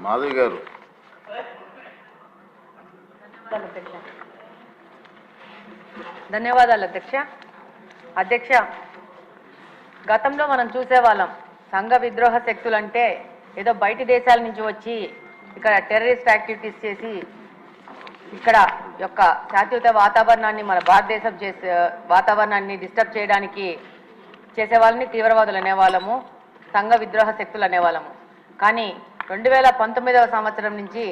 మాధవి గారు. ధన్యవాదాలు అధ్యక్ష. అధ్యక్ష, గతంలో మనం చూసేవాళ్ళం సంఘ విద్రోహ శక్తులు అంటే ఏదో బయటి దేశాల నుంచి వచ్చి ఇక్కడ టెర్రరిస్ట్ యాక్టివిటీస్ చేసి ఇక్కడ యొక్క శాంతియుత వాతావరణాన్ని మన భారతదేశం వాతావరణాన్ని డిస్టర్బ్ చేయడానికి చేసే వాళ్ళని తీవ్రవాదులు అనేవాళ్ళము, సంఘ విద్రోహ శక్తులు అనేవాళ్ళము. కానీ 2019వ సంవత్సరం నుంచి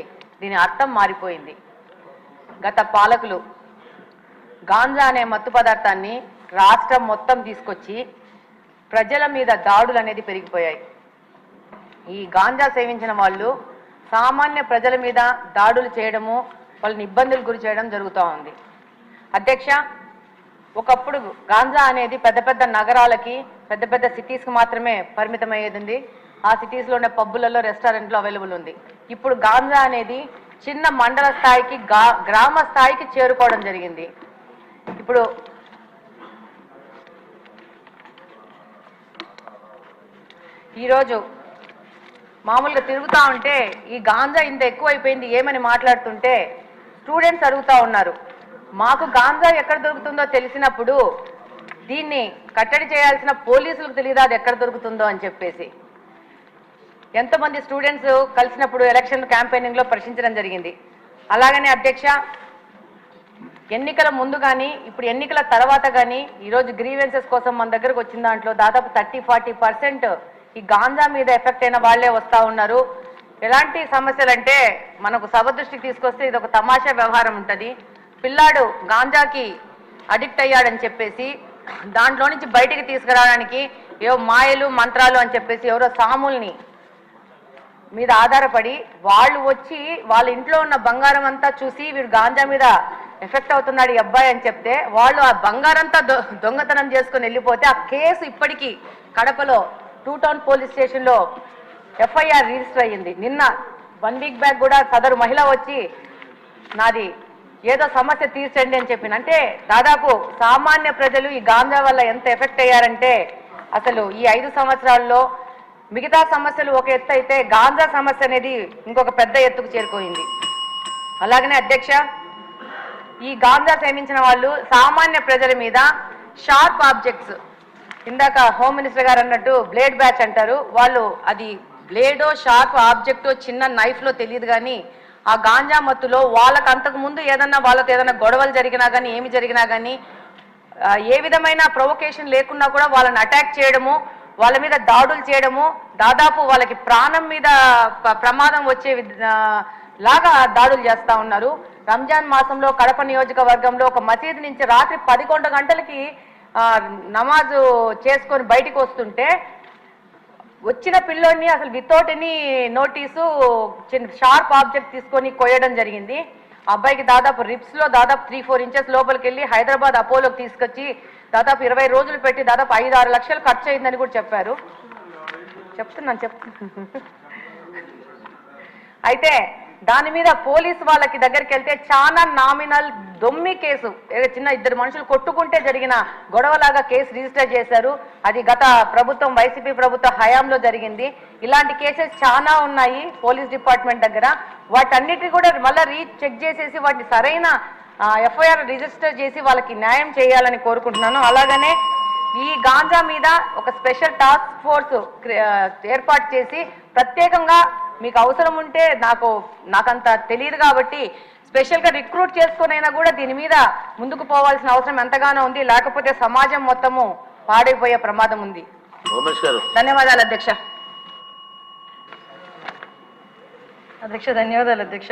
దీని అర్థం మారిపోయింది. గత పాలకులు గాంజా అనే మత్తు పదార్థాన్ని రాష్ట్రం మొత్తం తీసుకొచ్చి ప్రజల మీద దాడులు అనేది పెరిగిపోయాయి. ఈ గాంజా సేవించిన వాళ్ళు సామాన్య ప్రజల మీద దాడులు చేయడము, వాళ్ళని ఇబ్బందులు గురి చేయడం జరుగుతూ ఉంది. అధ్యక్ష, ఒకప్పుడు గాంజా అనేది పెద్ద పెద్ద నగరాలకి, పెద్ద పెద్ద సిటీస్కి మాత్రమే పరిమితమయ్యేది ఉంది. ఆ సిటీస్లోనే పబ్బులలో, రెస్టారెంట్లో అవైలబుల్ ఉంది. ఇప్పుడు గాంజా అనేది చిన్న మండల స్థాయికి, గ్రామ స్థాయికి చేరుకోవడం జరిగింది. ఇప్పుడు ఈరోజు మామూలుగా తిరుగుతూ ఉంటే ఈ గాంజా ఇంత ఎక్కువైపోయింది ఏమని మాట్లాడుతుంటే స్టూడెంట్స్ అడుగుతూ ఉన్నారు, మాకు గాంజా ఎక్కడ దొరుకుతుందో తెలిసినప్పుడు దీన్ని కట్టడి చేయాల్సిన పోలీసులకు తెలియదు అది ఎక్కడ దొరుకుతుందో అని చెప్పేసి. ఎంతోమంది స్టూడెంట్స్ కలిసినప్పుడు ఎలక్షన్ క్యాంపెయినింగ్లో ప్రశ్నించడం జరిగింది. అలాగనే అధ్యక్ష, ఎన్నికల ముందు కానీ ఇప్పుడు ఎన్నికల తర్వాత కానీ ఈరోజు గ్రీవెన్సెస్ కోసం మన దగ్గరకు వచ్చిన దాంట్లో దాదాపు 30-40% ఈ గాంజా మీద ఎఫెక్ట్ అయిన వాళ్లే వస్తూ ఉన్నారు. ఎలాంటి సమస్యలు అంటే మనకు సభ దృష్టికి తీసుకొస్తే ఇది ఒక తమాషా వ్యవహారం ఉంటుంది. పిల్లాడు గాంజాకి అడిక్ట్ అయ్యాడని చెప్పేసి దాంట్లో నుంచి బయటికి తీసుకురావడానికి ఏవో మాయలు మంత్రాలు అని చెప్పేసి ఎవరో సాముల్ని మీద ఆధారపడి వాళ్ళు వచ్చి వాళ్ళ ఇంట్లో ఉన్న బంగారం అంతా చూసి వీడు గాంజా మీద ఎఫెక్ట్ అవుతున్నాడు ఈ అబ్బాయి అని చెప్తే వాళ్ళు ఆ బంగారంతా దొంగతనం చేసుకుని వెళ్ళిపోతే ఆ కేసు ఇప్పటికీ కడపలో 2 టౌన్ పోలీస్ స్టేషన్లో FIR రిజిస్టర్ అయ్యింది. నిన్న 1 వీక్ బ్యాక్ కూడా సదరు మహిళ వచ్చి నాది ఏదో సమస్య తీర్చండి అని చెప్పింది. అంటే దాదాపు సామాన్య ప్రజలు ఈ గాంజా వల్ల ఎంత ఎఫెక్ట్ అయ్యారంటే అసలు ఈ 5 సంవత్సరాల్లో మిగతా సమస్యలు ఒక ఎత్తు అయితే గాంజా సమస్య అనేది ఇంకొక పెద్ద ఎత్తుకు చేరుకోయింది. అలాగనే అధ్యక్ష, ఈ గాంజా సేవించిన వాళ్ళు సామాన్య ప్రజల మీద షార్ప్ ఆబ్జెక్ట్స్, ఇందాక హోమ్ మినిస్టర్ గారు అన్నట్టు బ్లేడ్ బ్యాచ్ అంటారు, వాళ్ళు అది బ్లేడో షార్ప్ ఆబ్జెక్టో చిన్న నైఫ్లో తెలియదు కానీ ఆ గాంజా మత్తులో వాళ్ళకు అంతకుముందు వాళ్ళతో ఏదైనా గొడవలు జరిగినా కానీ ఏమి జరిగినా కానీ ఏ విధమైన ప్రొవొకేషన్ లేకున్నా కూడా వాళ్ళని అటాక్ చేయడము, వాళ్ళ మీద దాడులు చేయడము, దాదాపు వాళ్ళకి ప్రాణం మీద ప్రమాదం వచ్చే లాగా దాడులు చేస్తూ ఉన్నారు. రంజాన్ మాసంలో కడప నియోజకవర్గంలో ఒక మసీదు నుంచి రాత్రి 11 గంటలకి నమాజు చేసుకొని బయటికి వస్తుంటే వచ్చిన పిల్లోడిని అసలు వితౌట్ ఎనీ నోటీసు చిన్న షార్ప్ ఆబ్జెక్ట్ తీసుకొని కొయ్యడం జరిగింది. అబ్బాయికి దాదాపు రిప్స్లో దాదాపు 3-4 ఇంచెస్ లోపలికి వెళ్ళి హైదరాబాద్ అపోలోకి తీసుకొచ్చి దాదాపు 20 రోజులు పెట్టి దాదాపు 5-6 లక్షలు ఖర్చు అయిందని కూడా చెప్పారు. చెప్తున్నాను. అయితే దాని మీద పోలీసు వాళ్ళకి దగ్గరికి వెళ్తే చాలా నామినల్ దొమ్మి కేసు, చిన్న 2 మనుషులు కొట్టుకుంటే జరిగిన గొడవలాగా కేసు రిజిస్టర్ చేశారు. అది గత ప్రభుత్వం వైసీపీ ప్రభుత్వ హయాంలో జరిగింది. ఇలాంటి కేసెస్ చాలా ఉన్నాయి పోలీస్ డిపార్ట్మెంట్ దగ్గర. వాటన్నిటిని కూడా మళ్ళీ చెక్ చేసేసి వాటిని సరైన FIR రిజిస్టర్ చేసి వాళ్ళకి న్యాయం చేయాలని కోరుకుంటున్నాను. అలాగనే ఈ గాంజా మీద ఒక స్పెషల్ టాస్క్ ఫోర్స్ ఏర్పాటు చేసి ప్రత్యేకంగా మీకు అవసరం ఉంటే నాకంత తెలియదు కాబట్టి స్పెషల్గా రిక్రూట్ చేసుకునైనా కూడా దీని మీద ముందుకు పోవాల్సిన అవసరం ఎంతగానో ఉంది. లేకపోతే సమాజం మొత్తము పాడైపోయే ప్రమాదం ఉంది. ధన్యవాదాలు అధ్యక్ష. ధన్యవాదాలు అధ్యక్ష.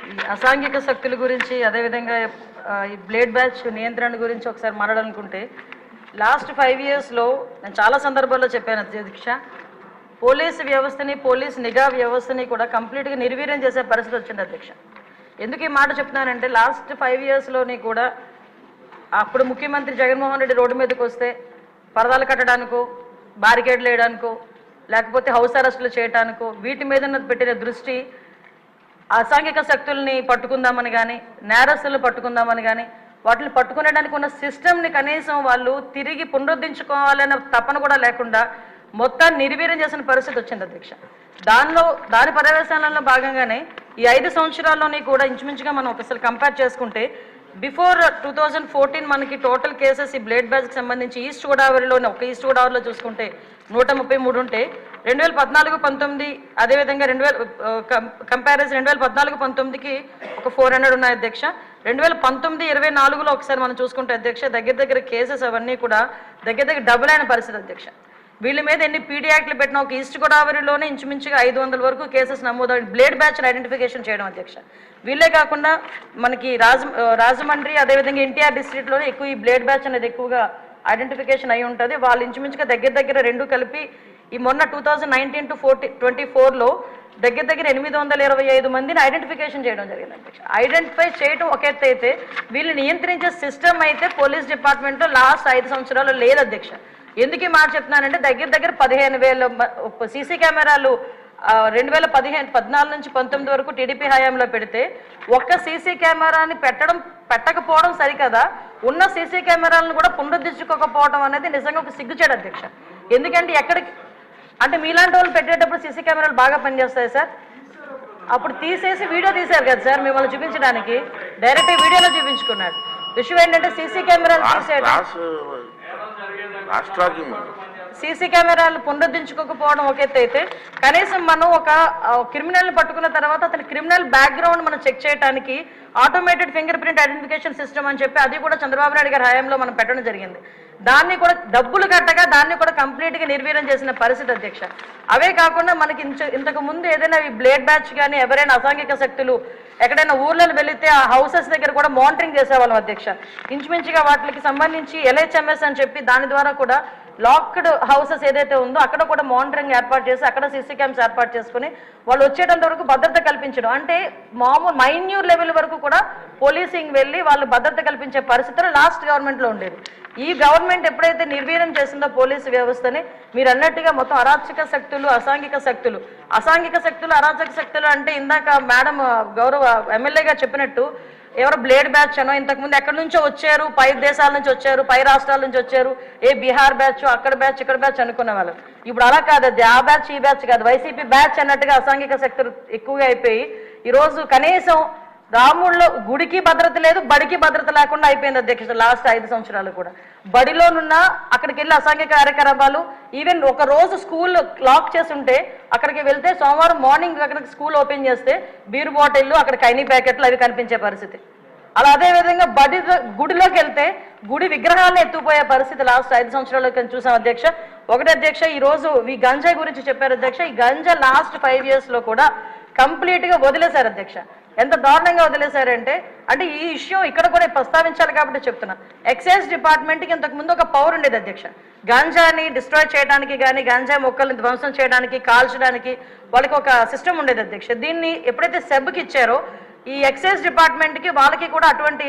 ఈ అసాంఘిక శక్తుల గురించి అదేవిధంగా ఈ బ్లేడ్ బ్యాచ్ నియంత్రణ గురించి ఒకసారి మాట్లాడాలనుకుంటే లాస్ట్ 5 ఇయర్స్లో నేను చాలా సందర్భాల్లో చెప్పాను అధ్యక్ష, పోలీసు వ్యవస్థని, పోలీస్ నిఘా వ్యవస్థని కూడా కంప్లీట్గా నిర్వీర్యం చేసే పరిస్థితి వచ్చింది అధ్యక్ష. ఎందుకు ఈ మాట చెప్తున్నానంటే లాస్ట్ 5 ఇయర్స్లోని కూడా అప్పుడు ముఖ్యమంత్రి జగన్మోహన్ రెడ్డి రోడ్డు మీదకి వస్తే పరదాలు కట్టడానికో, బారికేడ్లు వేయడానికో, లేకపోతే హౌస్ అరెస్టులు చేయడానికో వీటి మీద పెట్టిన దృష్టి అసాంఘిక శక్తుల్ని పట్టుకుందామని కానీ, నేరస్తులను పట్టుకుందామని కానీ, వాటిని పట్టుకునేడానికి ఉన్న సిస్టమ్ని కనీసం వాళ్ళు తిరిగి పునరుద్ధరించుకోవాలనే తపన కూడా లేకుండా మొత్తాన్ని నిర్వీర్యం చేసిన పరిస్థితి వచ్చింది అధ్యక్ష. దాని పర్యవేక్షణలో భాగంగానే ఈ 5 సంవత్సరాల్లోని కూడా ఇంచుమించుగా మనం ఒకసారి కంపేర్ చేసుకుంటే బిఫోర్ 2014 మనకి టోటల్ కేసెస్ ఈ బ్లేడ్ బ్యాచ్కి సంబంధించి ఈస్ట్ గోదావరిలోనే ఒక ఈస్ట్ గోదావరిలో చూసుకుంటే 133 ఉంటే 2014-19 అదేవిధంగా 2014-19కి ఒక 400 ఉన్నాయి అధ్యక్ష. 2019-24లో ఒకసారి మనం చూసుకుంటే అధ్యక్ష దగ్గర కేసెస్ అవన్నీ కూడా దగ్గర డబుల్ అయిన పరిస్థితి అధ్యక్ష. వీళ్ళ మీద ఎన్ని పీడీ యాక్ట్లు పెట్టినా ఒక ఈస్ట్ గోదావరిలోనే ఇంచుమించుగా 500 వరకు కేసెస్ నమోదు బ్లేడ్ బ్యాచ్ని ఐడెంటిఫికేషన్ చేయడం అధ్యక్ష. వీళ్ళే కాకుండా మనకి రాజమండ్రి అదేవిధంగా ఎన్టీఆర్ డిస్ట్రిక్ట్లోనే ఎక్కువ ఈ బ్లేడ్ బ్యాచ్ అనేది ఎక్కువగా ఐడెంటిఫికేషన్ అయి ఉంటుంది. వాళ్ళు ఇంచుమించుగా దగ్గర రెండు కలిపి ఈ మొన్న 2019-24లో దగ్గర 825 మందిని ఐడెంటిఫికేషన్ చేయడం జరిగింది అధ్యక్ష. ఐడెంటిఫై చేయడం ఒక ఎత్తు అయితే వీళ్ళు నియంత్రించే సిస్టమ్ అయితే పోలీస్ డిపార్ట్మెంట్లో లాస్ట్ 5 సంవత్సరాలు లేదు అధ్యక్ష. ఎందుకు ఈ మాట చెప్తున్నానంటే దగ్గర 15,000 సీసీ కెమెరాలు 2014-19 వరకు టీడీపీ హయాంలో పెడితే ఒక్క సీసీ కెమెరాని పెట్టకపోవడం సరికదా, ఉన్న సీసీ కెమెరాలను కూడా పునరుద్ధరించుకోకపోవడం అనేది నిజంగా ఒక సిగ్గుచేడు అధ్యక్ష. ఎందుకంటే అంటే మీలాంటి వాళ్ళు పెట్టేటప్పుడు సీసీ కెమెరాలు బాగా పనిచేస్తాయి సార్. అప్పుడు తీసేసి వీడియో తీశారు కదా సార్ మిమ్మల్ని చూపించడానికి, డైరెక్ట్ వీడియోలో చూపించుకున్నాడు. విషయం ఏంటంటే సీసీ కెమెరాలు తీసేయడం, సీసీ కెమెరాలు పునరుద్ధరించుకోకపోవడం ఒక ఎత్తు అయితే కనీసం మనం ఒక క్రిమినల్ని పట్టుకున్న తర్వాత అతని క్రిమినల్ బ్యాక్గ్రౌండ్ మనం చెక్ చేయడానికి automated finger print identification system అని చెప్పి అది కూడా చంద్రబాబు నాయుడు గారి హయాంలో మనం పెట్టడం జరిగింది. దాన్ని కూడా డబ్బులు కట్టగా దాన్ని కూడా కంప్లీట్గా నిర్వీర్యం చేసిన పరిస్థితి అధ్యక్ష. అవే కాకుండా మనకి ఇంతకు ముందు ఏదైనా ఈ బ్లేడ్ బ్యాచ్ కానీ ఎవరైనా అసాంఘిక శక్తులు ఎక్కడైనా ఊర్లలో వెళితే ఆ హౌసెస్ దగ్గర కూడా మానిటరింగ్ చేసేవాళ్ళం అధ్యక్ష. ఇంచుమించుగా వాటికి సంబంధించి LHMS అని చెప్పి దాని ద్వారా కూడా లాక్డ్ హౌసెస్ ఏదైతే ఉందో అక్కడ కూడా మానిటరింగ్ ఏర్పాటు చేసి అక్కడ సీసీ క్యామ్స్ ఏర్పాటు చేసుకుని వాళ్ళు వచ్చేటంత వరకు భద్రత కల్పించడం, అంటే మామూలు మైన్యూర్ లెవెల్ వరకు కూడా పోలీసింగ్ వెళ్ళి వాళ్ళు భద్రత కల్పించే పరిస్థితులు లాస్ట్ గవర్నమెంట్లో ఉండేది. ఈ గవర్నమెంట్ ఎప్పుడైతే నిర్వీర్యం చేసిందో పోలీసు వ్యవస్థని, మీరు అన్నట్టుగా మొత్తం అరాచక శక్తులు అసాంఘిక శక్తులు అరాచక శక్తులు అంటే ఇందాక మేడం గౌరవ ఎమ్మెల్యేగా చెప్పినట్టు ఎవరో బ్లేడ్ బ్యాచ్ అనో ఇంతకుముందు ఎక్కడి నుంచో వచ్చారు, పై దేశాల నుంచి వచ్చారు, పై రాష్ట్రాల నుంచి వచ్చారు, బీహార్ బ్యాచ్ అక్కడ బ్యాచ్ ఇక్కడ బ్యాచ్ అనుకునే వాళ్ళు. ఇప్పుడు అలా కాదు, అది ఆ బ్యాచ్ ఈ బ్యాచ్ కాదు, వైసీపీ బ్యాచ్ అన్నట్టుగా అసాంఘిక శక్తులు ఎక్కువగా అయిపోయి ఈరోజు కనీసం రాముల్లో గుడికి భద్రత లేదు, బడికి భద్రత లేకుండా అయిపోయింది అధ్యక్ష. లాస్ట్ 5 సంవత్సరాలు కూడా బడిలోనున్న అక్కడికి వెళ్ళి అసాంఘిక కార్యకలాపాలు, ఈవెన్ ఒక రోజు స్కూల్ లాక్ చేసి ఉంటే అక్కడికి వెళ్తే సోమవారం మార్నింగ్ అక్కడికి స్కూల్ ఓపెన్ చేస్తే బీరు బాటిళ్ళు అక్కడ కైనీ ప్యాకెట్లు అవి కనిపించే పరిస్థితి. అలా అదేవిధంగా గుడిలోకి వెళ్తే గుడి విగ్రహాలను ఎత్తుకుపోయే పరిస్థితి లాస్ట్ 5 సంవత్సరాలు చూసాం అధ్యక్ష. ఒకటి అధ్యక్ష, ఈ రోజు ఈ గంజాయి గురించి చెప్పారు అధ్యక్ష. ఈ గంజా లాస్ట్ 5 years లో కూడా కంప్లీట్గా వదిలేశారు అధ్యక్ష. ఎంత దారుణంగా వదిలేశారంటే, అంటే ఈ విషయం ఇక్కడ కూడా ప్రస్తావించాలి కాబట్టి చెప్తున్నా. ఎక్సైజ్ డిపార్ట్మెంట్కి ఇంతకుముందు ఒక పవర్ ఉండేది అధ్యక్ష. గాంజాని డిస్ట్రాయ్ చేయడానికి కానీ గాంజా మొక్కల్ని ధ్వంసం చేయడానికి కాల్చడానికి వాళ్ళకి ఒక సిస్టమ్ ఉండేది అధ్యక్ష. దీన్ని ఎప్పుడైతే సెబ్కి ఇచ్చారో ఈ ఎక్సైజ్ డిపార్ట్మెంట్కి వాళ్ళకి కూడా అటువంటి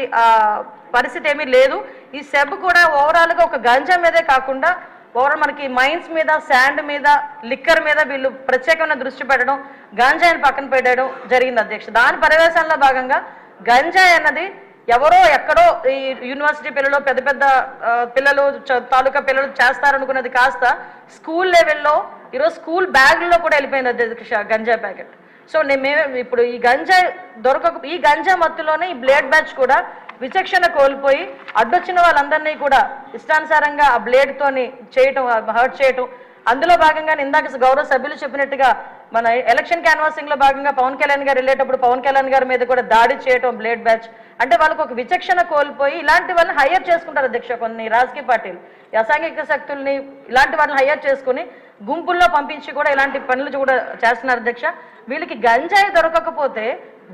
పరిస్థితి ఏమీ లేదు. ఈ సెబ్ కూడా ఓవరాల్గా ఒక గంజా మీదే కాకుండా ఓవరాల్ మనకి మైన్స్ మీద, శాండ్ మీద, లిక్కర్ మీద వీళ్ళు ప్రత్యేకమైన దృష్టి పెట్టడం, గంజాయిని పక్కన పెట్టడం జరిగింది అధ్యక్ష. దాని పర్యవేక్షణలో భాగంగా గంజాయి అన్నది ఎవరో ఎక్కడో ఈ యూనివర్సిటీ పిల్లలు పెద్ద పిల్లలు తాలూకా పిల్లలు చేస్తారనుకున్నది కాస్త స్కూల్ లెవెల్లో ఈరోజు స్కూల్ బ్యాగ్లో కూడా వెళ్ళిపోయింది అధ్యక్ష గంజా ప్యాకెట్. సో మేము ఇప్పుడు ఈ గంజా మత్తులోనే ఈ బ్లేడ్ బ్యాచ్ కూడా విచక్షణ కోల్పోయి అడ్డొచ్చిన వాళ్ళందరినీ కూడా ఇష్టానుసారంగా ఆ బ్లేడ్తోని చేయటం, హర్ట్ చేయటం. అందులో భాగంగానే ఇందాక గౌరవ సభ్యులు చెప్పినట్టుగా మన ఎలక్షన్ క్యాన్వాసింగ్ లో భాగంగా పవన్ కళ్యాణ్ గారు వెళ్ళేటప్పుడు పవన్ కళ్యాణ్ గారి మీద కూడా దాడి చేయటం బ్లేడ్ బ్యాచ్. అంటే వాళ్ళకు ఒక విచక్షణ కోల్పోయి ఇలాంటి వాళ్ళని హైయర్ చేసుకుంటారు అధ్యక్ష. కొన్ని రాజకీయ పార్టీలు అసాంఘిక శక్తుల్ని ఇలాంటి వాళ్ళని హైయర్ చేసుకుని గుంపుల్లో పంపించి కూడా ఇలాంటి పనులు కూడా చేస్తున్నారు అధ్యక్ష. వీళ్ళకి గంజాయి దొరకకపోతే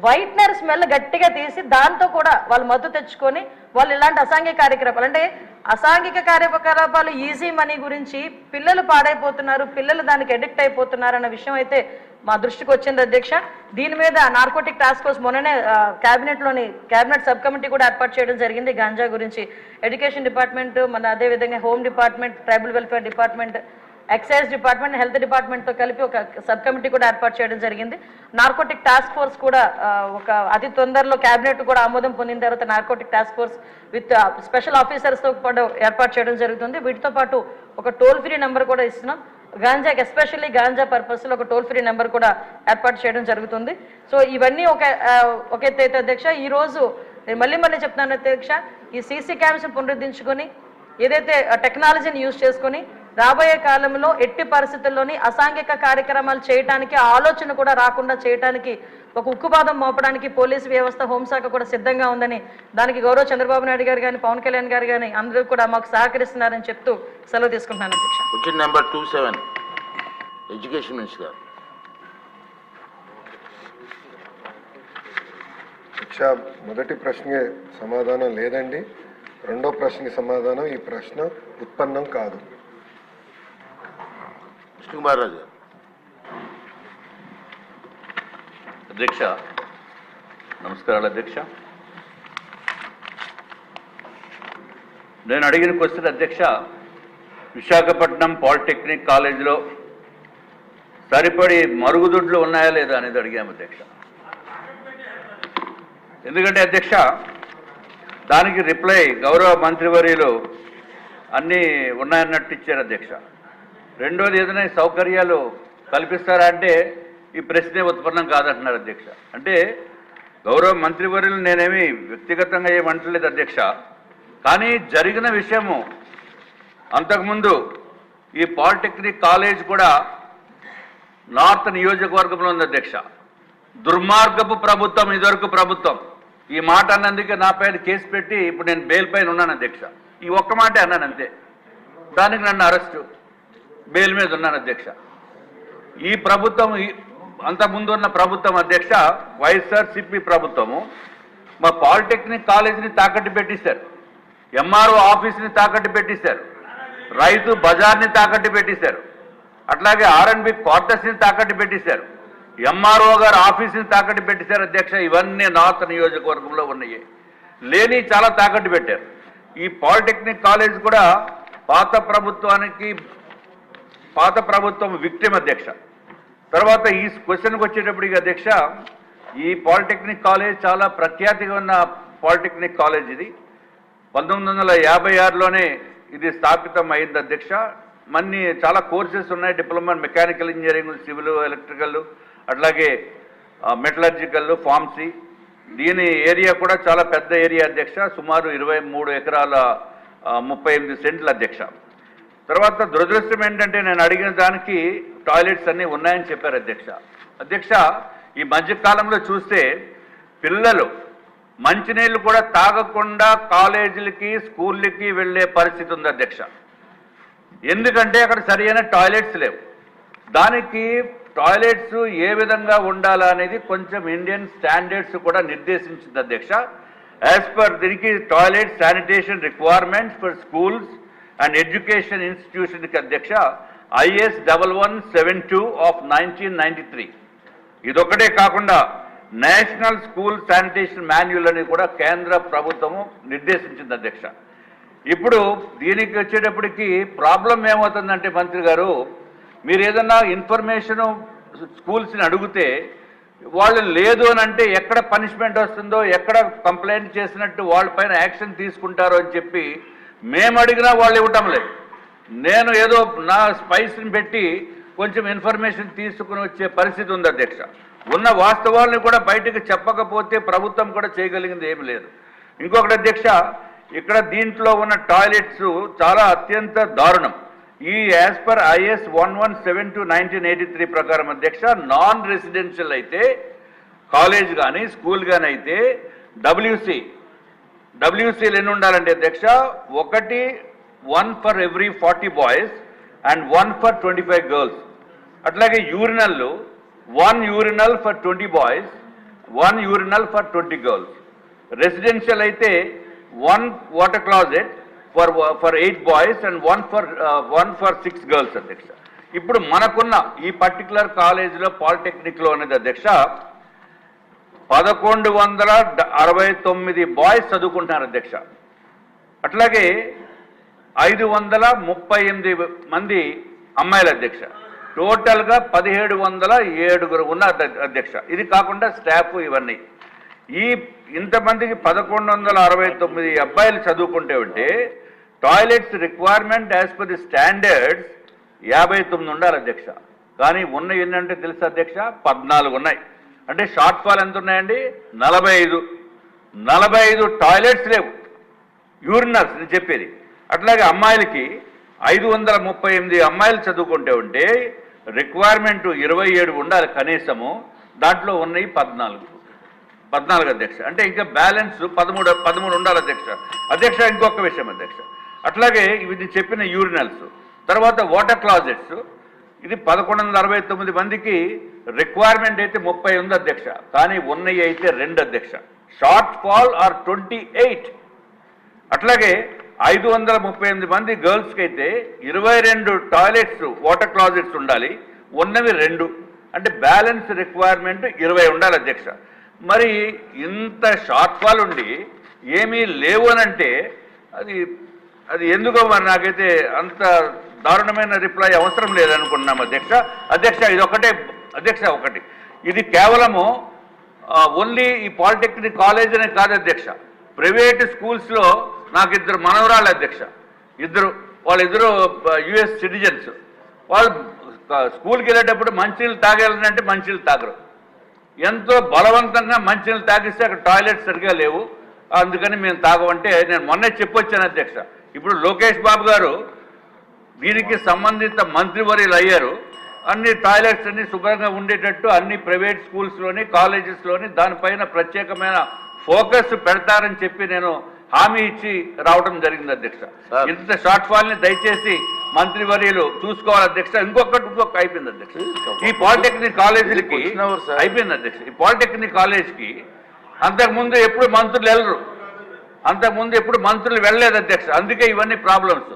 వైట్నర్ స్మెల్ గట్టిగా తీసి దాంతో కూడా వాళ్ళు మత్తు తెచ్చుకొని వాళ్ళు ఇలాంటి అసాంఘిక కార్యకలాపాలు, అంటే అసాంఘిక కార్యకలాపాలు ఈజీ మనీ గురించి పిల్లలు పాడైపోతున్నారు, పిల్లలు దానికి అడిక్ట్ అయిపోతున్నారు అన్న విషయం అయితే మా దృష్టికి వచ్చింది అధ్యక్ష. దీని మీద నార్కోటిక్ టాస్క్ ఫోర్స్ మొన్ననే క్యాబినెట్ సబ్ కమిటీ కూడా ఏర్పాటు చేయడం జరిగింది. గంజా గురించి ఎడ్యుకేషన్ డిపార్ట్మెంట్, మన అదేవిధంగా home department, tribal welfare department, excise department, health డిపార్ట్మెంట్తో కలిపి ఒక సబ్ కమిటీ కూడా ఏర్పాటు చేయడం జరిగింది. నార్కోటిక్ టాస్క్ ఫోర్స్ కూడా ఒక అతి తొందరలో క్యాబినెట్ కూడా ఆమోదం పొందిన తర్వాత narcotic task force with special ఆఫీసర్స్తో కూడా ఏర్పాటు చేయడం జరుగుతుంది. వీటితో పాటు ఒక టోల్ ఫ్రీ నెంబర్ కూడా ఇస్తున్నాం. గాంజాకి ఎస్పెషల్లీ గాంజా పర్పస్లో ఒక టోల్ ఫ్రీ నెంబర్ కూడా ఏర్పాటు చేయడం జరుగుతుంది. సో ఇవన్నీ ఒక ఎత్తు అయితే అధ్యక్ష, ఈరోజు నేను మళ్ళీ చెప్తున్నాను అధ్యక్ష, ఈ సీసీ క్యామ్స్ని పునరుద్ధరించుకొని ఏదైతే టెక్నాలజీని యూజ్ చేసుకొని రాబోయే కాలంలో ఎట్టి పరిస్థితుల్లోని అసాంఘిక కార్యక్రమాలు చేయడానికి ఆలోచన కూడా రాకుండా చేయడానికి ఒక ఉక్కుపాదం మోపడానికి పోలీసు వ్యవస్థ, హోంశాఖ కూడా సిద్ధంగా ఉందని, దానికి గౌరవ చంద్రబాబు నాయుడు గారు కానీ పవన్ కళ్యాణ్ గారు కానీ అందరూ కూడా మాకు సహకరిస్తున్నారని చెప్తూ సెలవు తీసుకుంటున్నాను అధ్యక్ష. క్వశ్చన్ నెంబర్ 27 ఎడ్యుకేషన్ మినిస్టర్ గారు. అధ్యక్ష, మొదటి ప్రశ్నకి సమాధానం లేదండి. రెండో ప్రశ్నకి సమాధానం, ఈ ప్రశ్న ఉత్పన్నం కాదు. విష్ణుకుమార్ రాజు గారు. అధ్యక్ష నమస్కారాలు అధ్యక్ష. నేను అడిగిన క్వశ్చన్ అధ్యక్ష, విశాఖపట్నం పాలిటెక్నిక్ కాలేజీలో సరిపడి మరుగుదొడ్లు ఉన్నాయా లేదా అనేది అడిగాము అధ్యక్ష. ఎందుకంటే అధ్యక్ష దానికి రిప్లై గౌరవ మంత్రివర్యులు అన్నీ ఉన్నాయన్నట్టు ఇచ్చారు అధ్యక్ష. రెండోది ఏదైనా సౌకర్యాలు కల్పిస్తారా అంటే ఈ ప్రశ్నే ఉత్పన్నం కాదంటున్నారు అధ్యక్ష. అంటే గౌరవ మంత్రివర్యులు నేనేమి వ్యక్తిగతంగా ఏమంటలేదు అధ్యక్ష, కానీ జరిగిన విషయము అంతకుముందు ఈ పాలిటెక్నిక్ కాలేజ్ కూడా నార్త్ నియోజకవర్గంలో ఉంది అధ్యక్ష. దుర్మార్గపు ప్రభుత్వం ఇదివరకు ప్రభుత్వం. ఈ మాట అన్నందుకే నా పైన కేసు పెట్టి ఇప్పుడు నేను బెయిల్ పైన ఉన్నాను అధ్యక్ష. ఈ ఒక్క మాటే అన్నాను అంతే, దానికి నన్ను అరెస్టు, బెయిల్ మీద ఉన్నాను అధ్యక్ష. ఈ ప్రభుత్వం అంతకుముందు ఉన్న ప్రభుత్వం అధ్యక్ష వైఎస్ఆర్సీపీ ప్రభుత్వము మా పాలిటెక్నిక్ కాలేజీని తాకట్టు పెట్టిస్తారు, ఎంఆర్ఓ ఆఫీస్ని తాకట్టు పెట్టిస్తారు, రైతు బజార్ని తాకట్టు పెట్టిస్తారు, అట్లాగే ఆర్ఎండ్బి క్వార్టర్స్ని తాకట్టు పెట్టిస్తారు, ఎంఆర్ఓ గారు ఆఫీస్ని తాకట్టు పెట్టిస్తారు అధ్యక్ష. ఇవన్నీ నార్త్ నియోజకవర్గంలో ఉన్నాయి. లేని చాలా తాకట్టు పెట్టారు. ఈ పాలిటెక్నిక్ కాలేజ్ కూడా పాత ప్రభుత్వం విక్టిమ్ అధ్యక్ష. తర్వాత ఈ క్వశ్చన్కి వచ్చేటప్పటికి అధ్యక్ష, ఈ పాలిటెక్నిక్ కాలేజ్ చాలా ప్రఖ్యాతిగా ఉన్న పాలిటెక్నిక్ కాలేజ్. ఇది 1956లోనే ఇది స్థాపితం అయింది అధ్యక్ష. చాలా కోర్సెస్ ఉన్నాయి, diploma mechanical engineering, civil, electrical, అట్లాగే మెటలర్జికల్, ఫార్మసీ. దీని ఏరియా కూడా చాలా పెద్ద ఏరియా అధ్యక్ష, సుమారు 23 ఎకరాల 38 సెంట్లు అధ్యక్ష. తర్వాత దురదృష్టం ఏంటంటే నేను అడిగిన దానికి టాయిలెట్స్ అన్నీ ఉన్నాయని చెప్పారు అధ్యక్ష. అధ్యక్ష ఈ మధ్యకాలంలో చూస్తే పిల్లలు మంచినీళ్ళు కూడా తాగకుండా కాలేజీలకి స్కూళ్ళకి వెళ్ళే పరిస్థితి ఉంది అధ్యక్ష. ఎందుకంటే అక్కడ సరైన టాయిలెట్స్ లేవు. దానికి టాయిలెట్స్ ఏ విధంగా ఉండాలా అనేది కొంచెం ఇండియన్ స్టాండర్డ్స్ కూడా నిర్దేశించింది అధ్యక్ష. యాజ్ పర్ దీనికి toilet sanitation requirements for schools and education ఇన్స్టిట్యూషన్కి అధ్యక్ష IS 1172 ఆఫ్ 1993. ఇదొక్కటే కాకుండా నేషనల్ స్కూల్ శానిటేషన్ మాన్యువల్ అని కూడా కేంద్ర ప్రభుత్వము నిర్దేశించింది అధ్యక్ష. ఇప్పుడు దీనికి వచ్చేటప్పటికి ప్రాబ్లం ఏమవుతుందంటే మంత్రి గారు, మీరు ఏదన్నా ఇన్ఫర్మేషను స్కూల్స్ని అడిగితే వాళ్ళు లేదు అని అంటే ఎక్కడ పనిష్మెంట్ వస్తుందో, ఎక్కడ కంప్లైంట్ చేసినట్టు వాళ్ళపైన యాక్షన్ తీసుకుంటారో అని చెప్పి మేము అడిగినా వాళ్ళు ఇవ్వటం లేదు. నేను ఏదో నా స్పైస్ని పెట్టి కొంచెం ఇన్ఫర్మేషన్ తీసుకుని వచ్చే పరిస్థితి ఉంది అధ్యక్ష. ఉన్న వాస్తవాలను కూడా బయటకు చెప్పకపోతే ప్రభుత్వం కూడా చేయగలిగింది ఏమి లేదు. ఇంకొకటి అధ్యక్ష, ఇక్కడ దీంట్లో ఉన్న టాయిలెట్స్ చాలా అత్యంత దారుణం. ఈ యాజ్ పర్ IS 1172/1983 ప్రకారం అధ్యక్ష నాన్ రెసిడెన్షియల్ అయితే కాలేజ్ కానీ స్కూల్ కానీ అయితే WCలు ఎన్ని ఉండాలంటే అధ్యక్ష, 1 for every 40 boys and 1 for 25 girls. అట్లాగే యూరినల్లు 1 urinal for 20 boys, 1 urinal for 20 girls. Residential అయితే 1 water closet for 8 boys and 1 for 6 girls అధ్యక్ష. ఇప్పుడు మనకున్న ఈ పర్టికులర్ కాలేజీలో పాలిటెక్నిక్లో అనేది అధ్యక్ష 1169 బాయ్స్ చదువుకుంటున్నారు అధ్యక్ష. అట్లాగే 538 మంది అమ్మాయిలు అధ్యక్ష. టోటల్గా 1707 ఉన్నారు అధ్యక్ష. ఇది కాకుండా స్టాఫ్ ఇవన్నీ. ఇంతమందికి 1169 అబ్బాయిలు చదువుకుంటే ఉంటే toilets requirement as per the standards 59 ఉండాలి అధ్యక్ష. కానీ ఉన్నవి ఎన్నంటే తెలుసు అధ్యక్ష, 14 ఉన్నాయి. అంటే షార్ట్ ఫాల్ ఎంత ఉన్నాయండి? 45 టాయిలెట్స్ లేవు, యూరినల్స్ నేను చెప్పేది. అట్లాగే అమ్మాయిలకి 538 అమ్మాయిలు చదువుకుంటే ఉంటే రిక్వైర్మెంట్ 27 ఉండాలి కనీసము, దాంట్లో ఉన్నాయి 14 అధ్యక్ష. అంటే ఇంకా బ్యాలెన్స్ 13 ఉండాలి అధ్యక్ష. అధ్యక్ష ఇంకొక విషయం అధ్యక్ష, అట్లాగే ఇది చెప్పిన యూరినల్స్, తర్వాత వాటర్ క్లాజెట్స్, ఇది 1169 మందికి రిక్వైర్మెంట్ అయితే 30 ఉంది అధ్యక్ష, కానీ ఉన్నాయి అయితే 2 అధ్యక్ష. Short fall are 28. అట్లాగే 538 మంది గర్ల్స్కి అయితే 22 టాయిలెట్స్ వాటర్ క్లాజెట్స్ ఉండాలి, ఉన్నవి 2, అంటే బ్యాలెన్స్ రిక్వైర్మెంట్ 20 ఉండాలి అధ్యక్ష. మరి ఇంత షార్ట్ ఫాల్ ఉండి ఏమీ లేవు అని అంటే అది ఎందుకో మరి నాకైతే అంత దారుణమైన రిప్లై అవసరం లేదనుకున్నాం అధ్యక్ష. అధ్యక్ష ఇదొకటే అధ్యక్ష, ఒకటి ఇది కేవలము ఓన్లీ ఈ పాలిటెక్నిక్ కాలేజ్ అనే కాదు అధ్యక్ష, ప్రైవేట్ స్కూల్స్లో నాకు 2 మనవరాళ్ళు అధ్యక్ష, వాళ్ళిద్దరు యుఎస్ సిటిజన్స్. వాళ్ళు స్కూల్కి వెళ్ళేటప్పుడు మంచినీళ్ళు తాగేయాలంటే మంచినీళ్ళు తాగరు, ఎంతో బలవంతంగా మంచినీళ్ళు తాగిస్తే అక్కడ టాయిలెట్స్ సరిగా లేవు, అందుకని మేము తాగమంటే నేను మొన్నే చెప్పొచ్చాను అధ్యక్ష. ఇప్పుడు లోకేష్ బాబు గారు దీనికి సంబంధిత మంత్రివర్యులు అయ్యారు, అన్ని టాయిలెట్స్ అన్ని శుభ్రంగా ఉండేటట్టు అన్ని ప్రైవేట్ స్కూల్స్లోని కాలేజెస్లోని దానిపైన ప్రత్యేకమైన ఫోకస్ పెడతారని చెప్పి నేను హామీ ఇచ్చి రావడం జరిగింది అధ్యక్ష. ఇంత షార్ట్ ఫాల్ ని దయచేసి మంత్రివర్యులు చూసుకోవాలి అధ్యక్ష. ఇంకొక అయిపోయింది అధ్యక్ష, ఈ పాలిటెక్నిక్ కాలేజీలకి అయిపోయింది అధ్యక్ష. ఈ పాలిటెక్నిక్ కాలేజ్కి అంతకుముందు ఎప్పుడు మంత్రులు వెళ్ళరు, అంతకుముందు ఎప్పుడు మంత్రులు వెళ్ళలేదు అధ్యక్ష, అందుకే ఇవన్నీ ప్రాబ్లమ్స్.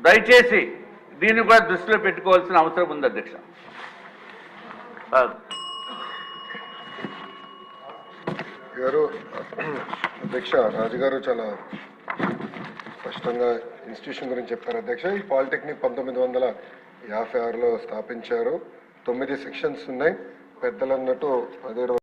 దయచేసి దీన్ని కూడా దృష్టిలో పెట్టుకోవాల్సిన అవసరం ఉంది అధ్యక్ష. గారు అధ్యక్ష, రాజుగారు చాలా స్పష్టంగా ఇన్స్టిట్యూషన్ గురించి చెప్పారు అధ్యక్ష. ఈ పాలిటెక్నిక్ 1956లో స్థాపించారు, 9 సెక్షన్స్ ఉన్నాయి, పెద్దలు అన్నట్టు 17